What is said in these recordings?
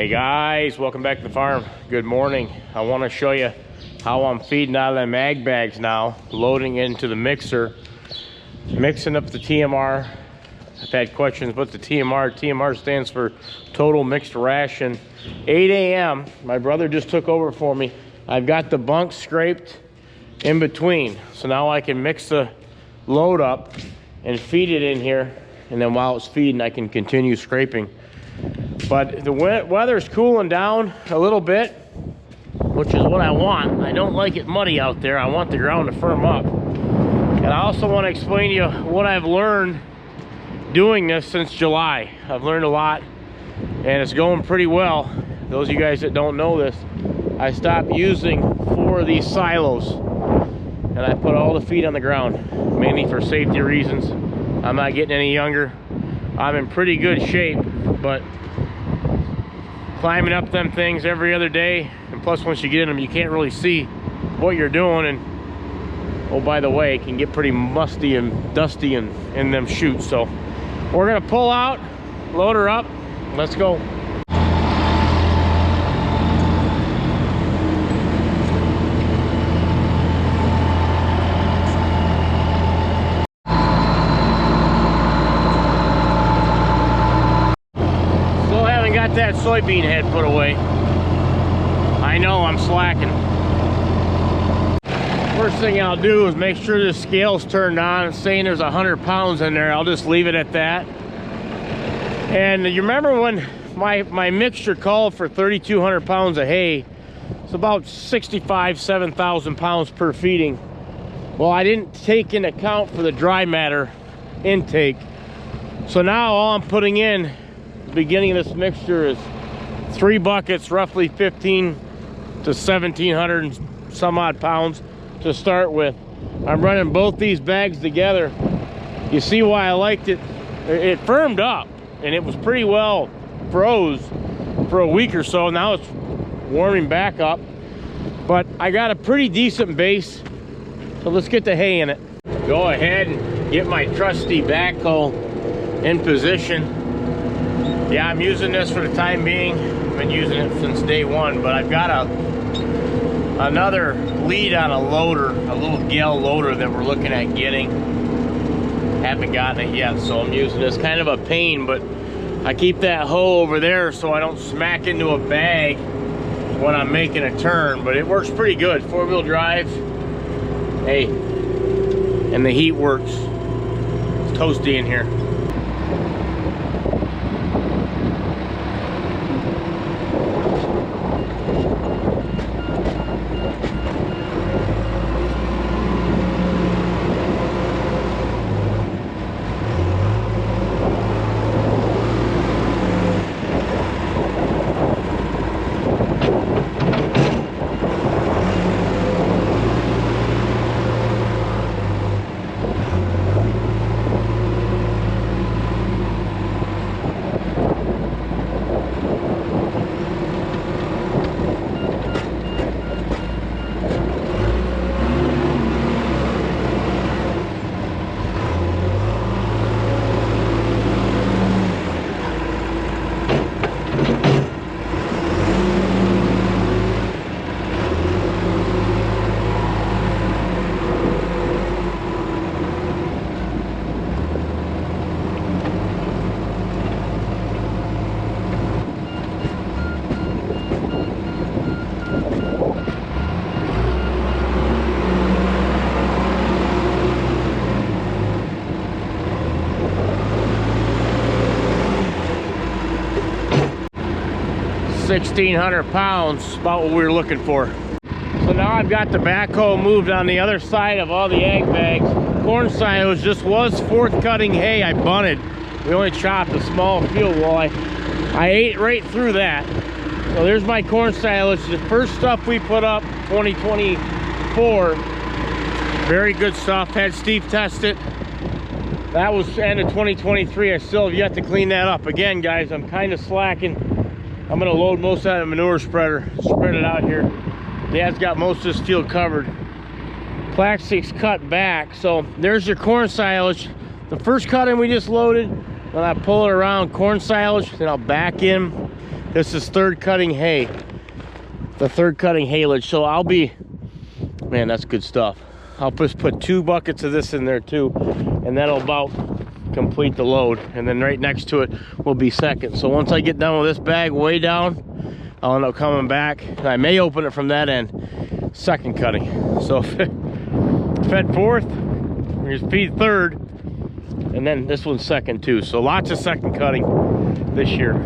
Hey guys, welcome back to the farm. Good morning. I want to show you how I'm feeding out of the mag bags now, loading into the mixer, mixing up the TMR. I've had questions, what's the TMR? TMR stands for total mixed ration. 8 a.m. my brother just took over for me. I've got the bunks scraped in between, so now I can mix the load up and feed it in here, and then while it's feeding I can continue scraping. But the weather's cooling down a little bit, which is what I want. I don't like it muddy out there. I want the ground to firm up. And I also want to explain to you what I've learned doing this since July. I've learned a lot, and it's going pretty well. Those of you guys that don't know this, I stopped using 4 of these silos, and I put all the feed on the ground, mainly for safety reasons. I'm not getting any younger. I'm in pretty good shape, but climbing up them things every other day, and plus once you get in them you can't really see what you're doing, and oh, by the way, it can get pretty musty and dusty in them chutes. So we're gonna pull out, load her up, let's go. That soybean head put away. I know I'm slacking. First thing I'll do is make sure the scale's turned on. It's saying there's 100 pounds in there. I'll just leave it at that. And you remember when my mixture called for 3,200 pounds of hay? It's about 7,000 pounds per feeding. Well, I didn't take into account for the dry matter intake. So now all I'm putting in the beginning of this mixture is 3 buckets, roughly 15 to 1,700 and some odd pounds to start with. I'm running both these bags together. You see why I liked it. It firmed up, and it was pretty well froze for a week or so. Now it's warming back up, but I got a pretty decent base, so let's get the hay in it. Go ahead and get my trusty backhoe in position. Yeah, I'm using this for the time being. I've been using it since day one, but I've got another lead on a loader, a little Gale loader that we're looking at getting. Haven't gotten it yet, so I'm using this. Kind of a pain, but I keep that hoe over there so I don't smack into a bag when I'm making a turn, but it works pretty good. 4-wheel drive, hey, and the heat works. It's toasty in here. $1,600 pounds, about what we were looking for. So now I've got the backhoe moved on the other side of all the ag bags. Corn silos just was forth-cutting hay. I bunted. We only chopped a small field. Well, I ate right through that. So there's my corn silage. The first stuff we put up, 2024. Very good stuff. Had Steve test it. That was end of 2023. I still have yet to clean that up. Again, guys, I'm kind of slacking. I'm gonna load most of that manure spreader, spread it out here. Dad's got most of this field covered. Plastic's cut back, so there's your corn silage. The first cutting we just loaded, then I pull it around corn silage, then I'll back in This is third cutting hay. The third cutting haylage. So I'll be, man, that's good stuff. I'll just put 2 buckets of this in there too, and that'll about complete the load. And then right next to it will be second. So once I get done with this bag way down, I'll end up coming back. And I may open it from that end, second cutting. So fed fourth, we're gonna feed third, and then this one's second too. So lots of second cutting this year.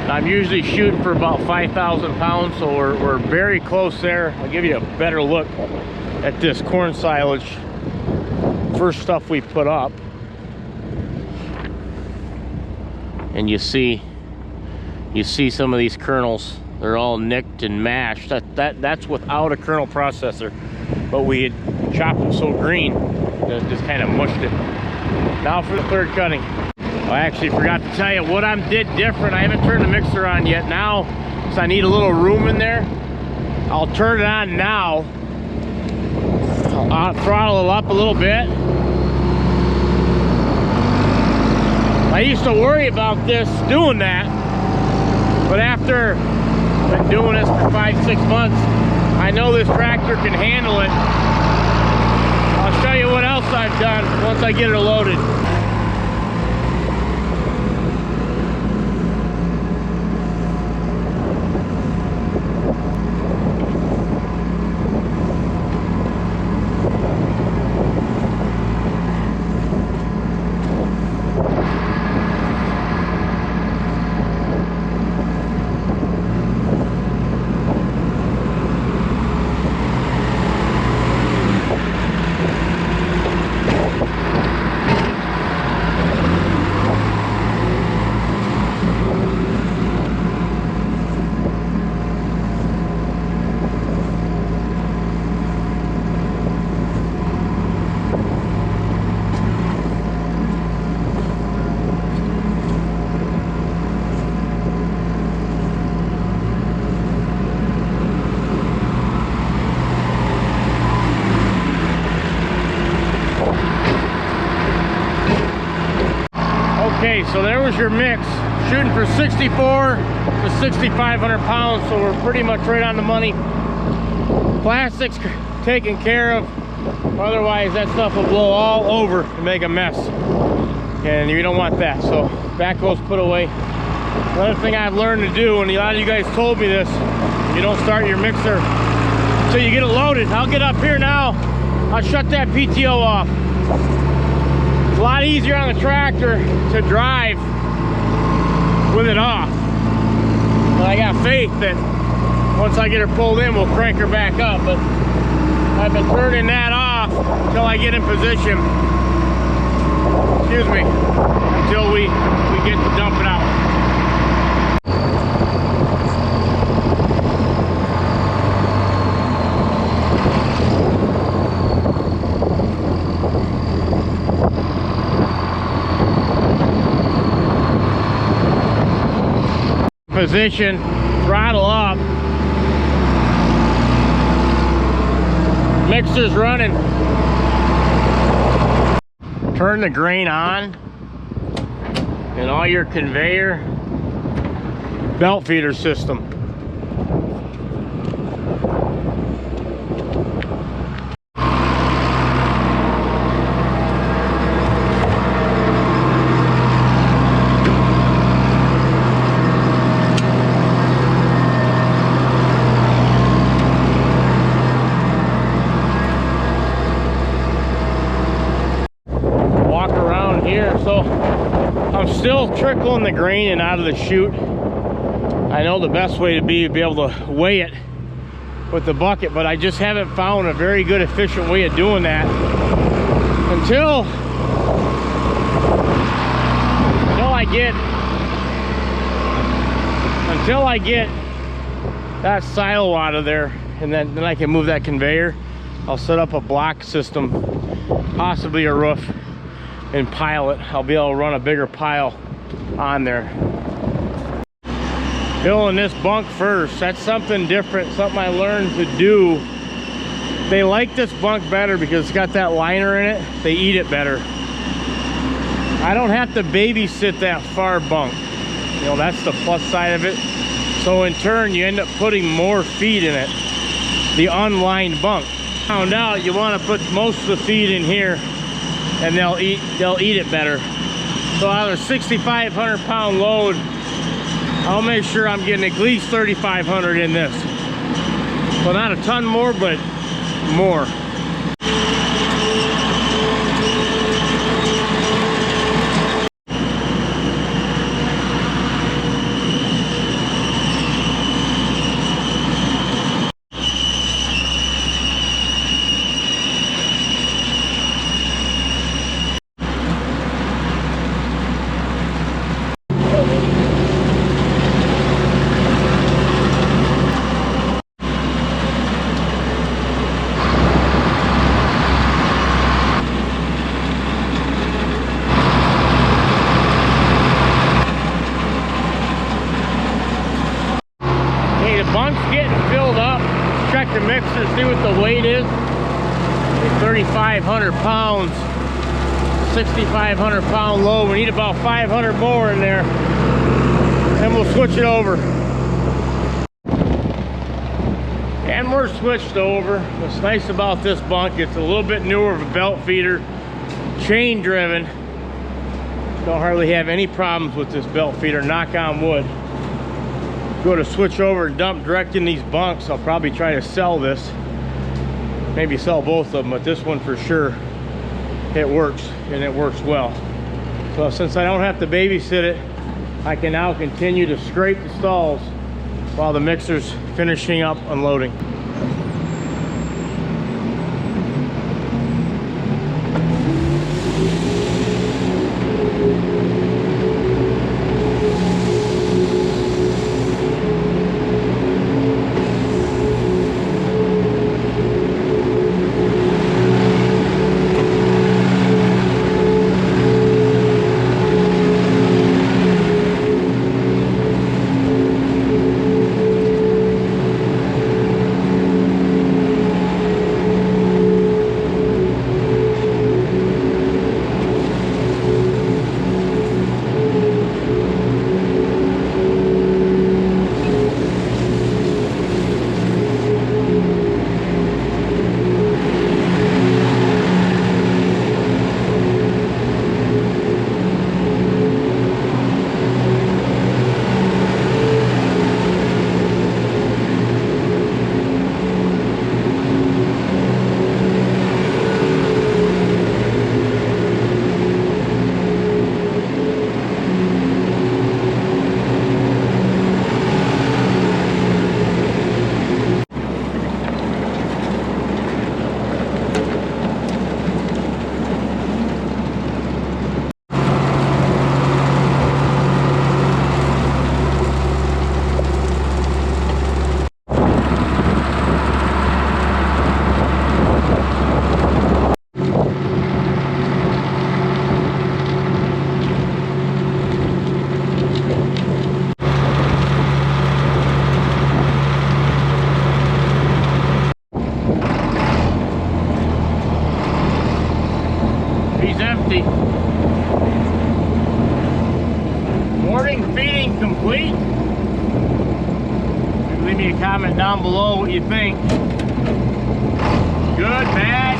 I'm usually shooting for about 5,000 pounds, so we're very close there. I'll give you a better look at this corn silage. First stuff we put up, and you see some of these kernels. They're all nicked and mashed. That's without a kernel processor, but we had chopped them so green that it just kind of mushed it. Now for the third cutting. I actually forgot to tell you what I did different. I haven't turned the mixer on yet. Now, because I need a little room in there, I'll turn it on now. I'll throttle it up a little bit. I used to worry about this, doing that, but after been doing this for 5-6 months, I know this tractor can handle it. I'll show you what else I've done once I get it loaded. Okay, so there was your mix. Shooting for 64 to 6,500 pounds, so we're pretty much right on the money. Plastics taken care of, otherwise that stuff will blow all over and make a mess, and you don't want that. So backhoe's put away. Another thing I've learned to do, and a lot of you guys told me this, you don't start your mixer until you get it loaded. I'll get up here now, I'll shut that PTO off. It's a lot easier on the tractor to drive with it off. But I got faith that once I get her pulled in, we'll crank her back up. But I've been turning that off until I get in position. Excuse me. Until we get to dump it out. position, throttle up. Mixer's running. Turn the grain on, and all your conveyor belt feeder system. So I'm still trickling the grain in out of the chute. I know the best way to be able to weigh it with the bucket, but I just haven't found a very good efficient way of doing that until I get that silo out of there, and then I can move that conveyor. I'll set up a block system, possibly a roof, and pile it. I'll be able to run a bigger pile on there. Filling this bunk first, that's something different, something I learned to do. They like this bunk better because it's got that liner in it. They eat it better. I don't have to babysit that far bunk. You know, that's the plus side of it. So in turn, you end up putting more feed in it, the unlined bunk. Found out you want to put most of the feed in here, and they'll eat it better. So out of a 6,500 pound load, I'll make sure I'm getting at least 3,500 in this. Well, not a ton more, but more. Bunk's getting filled up. Check the mixer, see what the weight is. 3,500 pounds, 6,500 pound load. We need about 500 more in there, and we'll switch it over. And we're switched over. What's nice about this bunk, it's a little bit newer of a belt feeder, chain driven. Don't hardly have any problems with this belt feeder, knock on wood. Go to switch over and dump direct in these bunks. I'll probably try to sell this, maybe sell both of them, but this one for sure, it works, and it works well. So since I don't have to babysit it, I can now continue to scrape the stalls while the mixer's finishing up unloading. Leave me a comment down below what you think. Good, bad?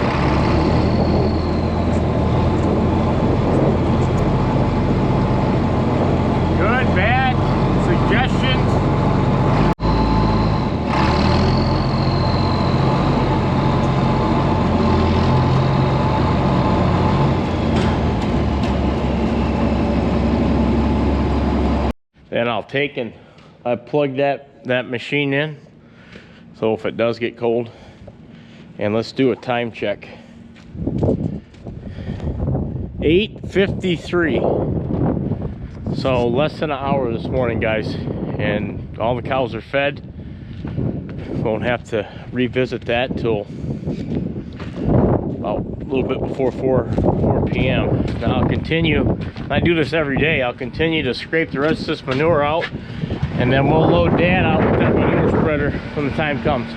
Good, bad? Suggestions? Then I'll take and I plug that machine in, so if it does get cold, and let's do a time check. 8:53. So less than an hour this morning, guys, and all the cows are fed. Won't have to revisit that till about a little bit before 4 p.m. Now I'll continue. I do this every day. I'll continue to scrape the rest of this manure out, and then we'll load Dad out with that manure spreader when the time comes.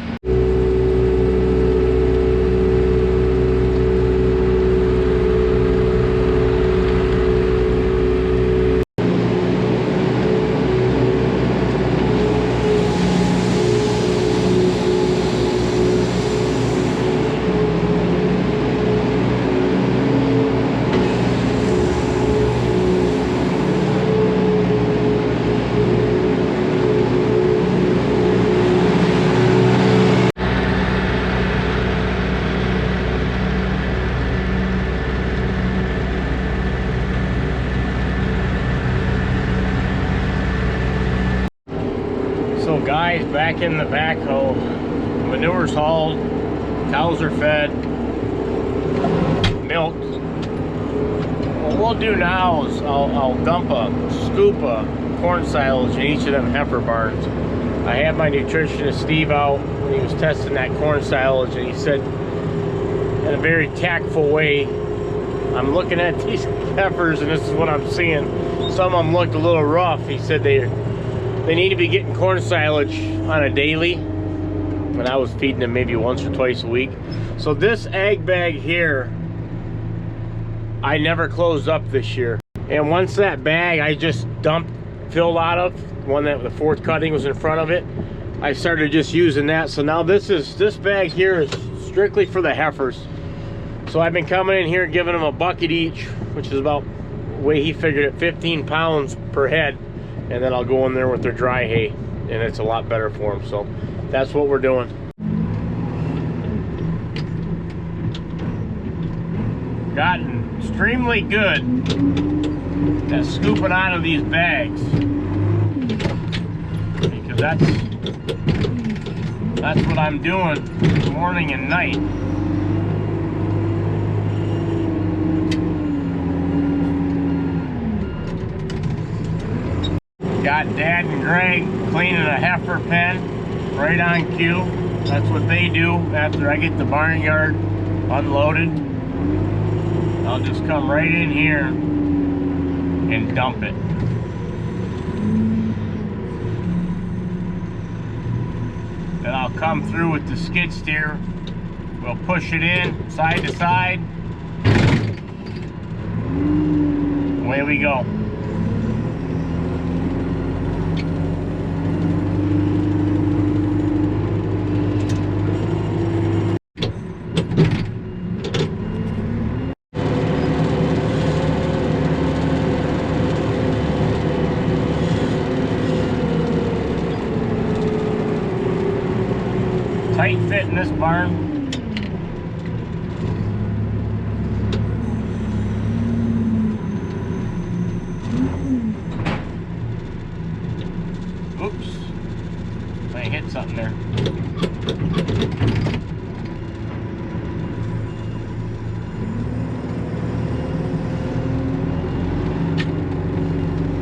So guys, back in the backhoe, manure's hauled, cows are fed, milked. What we'll do now is I'll dump a scoop of corn silage in each of them heifer barns. I had my nutritionist Steve out when he was testing that corn silage, and he said in a very tactful way, I'm looking at these heifers and this is what I'm seeing. Some of them looked a little rough. He said they need to be getting corn silage on a daily, and I was feeding them maybe once or twice a week. So this ag bag here, I never closed up this year. And once that bag I just filled out of, one that the fourth cutting was in front of it, I started just using that. So now this bag here is strictly for the heifers. So I've been coming in here giving them a bucket each, which is about the way he figured it, 15 pounds per head. And then I'll go in there with their dry hay, and it's a lot better for them. So that's what we're doing. Gotten extremely good at scooping out of these bags, because that's what I'm doing morning and night. Got Dad and Greg cleaning a heifer pen right on cue. That's what they do after I get the barnyard unloaded. I'll just come right in here and dump it. Then I'll come through with the skid steer. We'll push it in side to side. Away we go. Tight fit in this barn. Oops, I hit something there.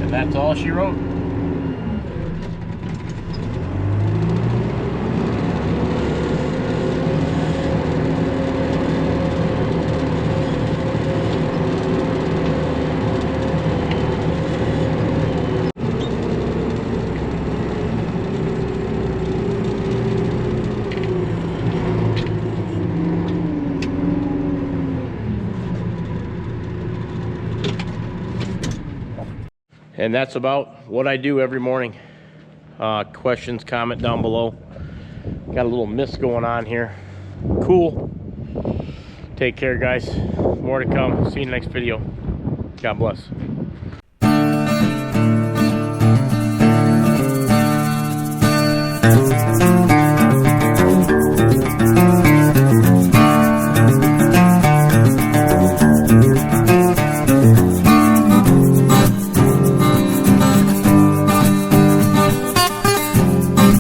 And that's all she wrote. And that's about what I do every morning. questions, comment down below. Got a little mist going on here. Cool. Take care, guys. More to come. See you in the next video. God bless.